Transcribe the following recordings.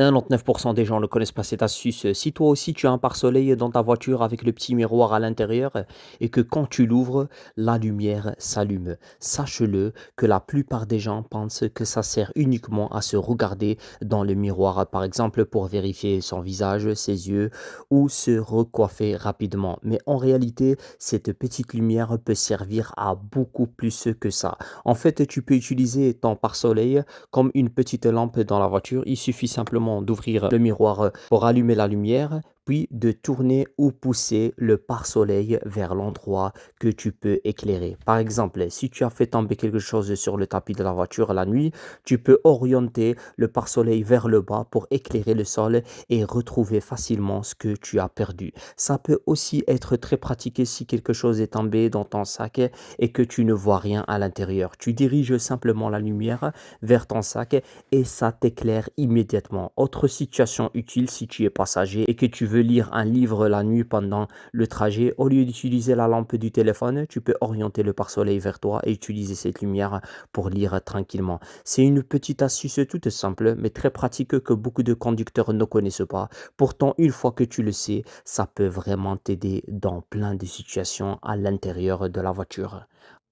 99% des gens ne connaissent pas cette astuce. Si toi aussi tu as un pare-soleil dans ta voiture avec le petit miroir à l'intérieur et que quand tu l'ouvres, la lumière s'allume, sache-le que la plupart des gens pensent que ça sert uniquement à se regarder dans le miroir, par exemple pour vérifier son visage, ses yeux ou se recoiffer rapidement. Mais en réalité, cette petite lumière peut servir à beaucoup plus que ça. En fait, tu peux utiliser ton pare-soleil comme une petite lampe dans la voiture. Il suffit simplement d'ouvrir le miroir pour allumer la lumière, puis de tourner ou pousser le pare-soleil vers l'endroit que tu peux éclairer. Par exemple, si tu as fait tomber quelque chose sur le tapis de la voiture la nuit, tu peux orienter le pare-soleil vers le bas pour éclairer le sol et retrouver facilement ce que tu as perdu. Ça peut aussi être très pratique si quelque chose est tombé dans ton sac et que tu ne vois rien à l'intérieur. Tu diriges simplement la lumière vers ton sac et ça t'éclaire immédiatement. Autre situation utile si tu es passager et que tu veux lire un livre la nuit pendant le trajet, au lieu d'utiliser la lampe du téléphone, tu peux orienter le pare-soleil vers toi et utiliser cette lumière pour lire tranquillement. C'est une petite astuce toute simple mais très pratique que beaucoup de conducteurs ne connaissent pas. Pourtant, une fois que tu le sais, ça peut vraiment t'aider dans plein de situations à l'intérieur de la voiture.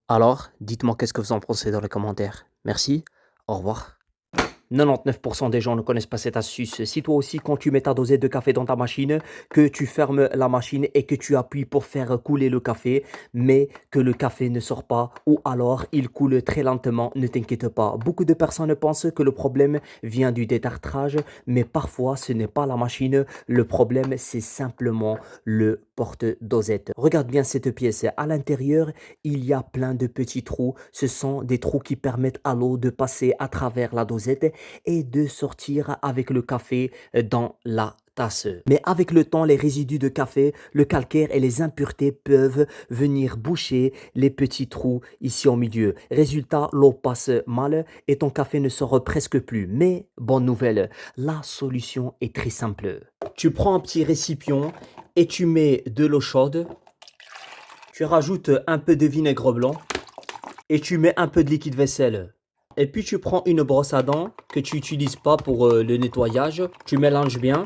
Alors, dites-moi qu'est-ce que vous en pensez dans les commentaires. Merci, au revoir. 99% des gens ne connaissent pas cette astuce. Si toi aussi, quand tu mets ta dosette de café dans ta machine, que tu fermes la machine et que tu appuies pour faire couler le café, mais que le café ne sort pas ou alors il coule très lentement, ne t'inquiète pas. Beaucoup de personnes pensent que le problème vient du détartrage, mais parfois ce n'est pas la machine. Le problème, c'est simplement le porte-dosette. Regarde bien cette pièce. À l'intérieur, il y a plein de petits trous. Ce sont des trous qui permettent à l'eau de passer à travers la dosette et de sortir avec le café dans la tasse. Mais avec le temps, les résidus de café, le calcaire et les impuretés peuvent venir boucher les petits trous ici au milieu. Résultat, l'eau passe mal et ton café ne sort presque plus. Mais bonne nouvelle, la solution est très simple. Tu prends un petit récipient et tu mets de l'eau chaude. Tu rajoutes un peu de vinaigre blanc et tu mets un peu de liquide vaisselle. Et puis tu prends une brosse à dents que tu n'utilises pas pour le nettoyage. Tu mélanges bien.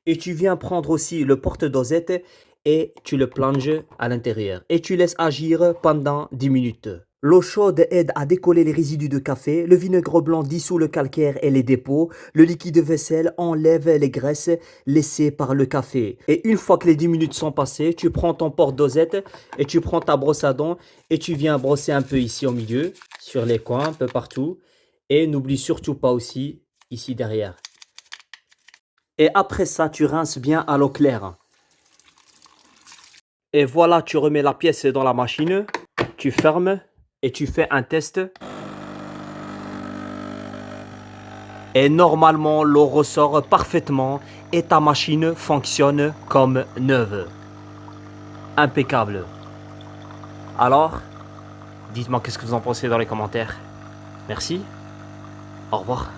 Et tu viens prendre aussi le porte-dosette et tu le plonges à l'intérieur. Et tu laisses agir pendant 10 minutes. L'eau chaude aide à décoller les résidus de café. Le vinaigre blanc dissout le calcaire et les dépôts. Le liquide vaisselle enlève les graisses laissées par le café. Et une fois que les 10 minutes sont passées, tu prends ton porte-dosette et tu prends ta brosse à dents et tu viens brosser un peu ici au milieu, sur les coins, un peu partout. Et n'oublie surtout pas aussi ici derrière. Et après ça, tu rinces bien à l'eau claire. Et voilà, tu remets la pièce dans la machine, tu fermes et tu fais un test. Et normalement, l'eau ressort parfaitement et ta machine fonctionne comme neuve. Impeccable. Alors, dites-moi qu'est-ce que vous en pensez dans les commentaires. Merci. Au revoir.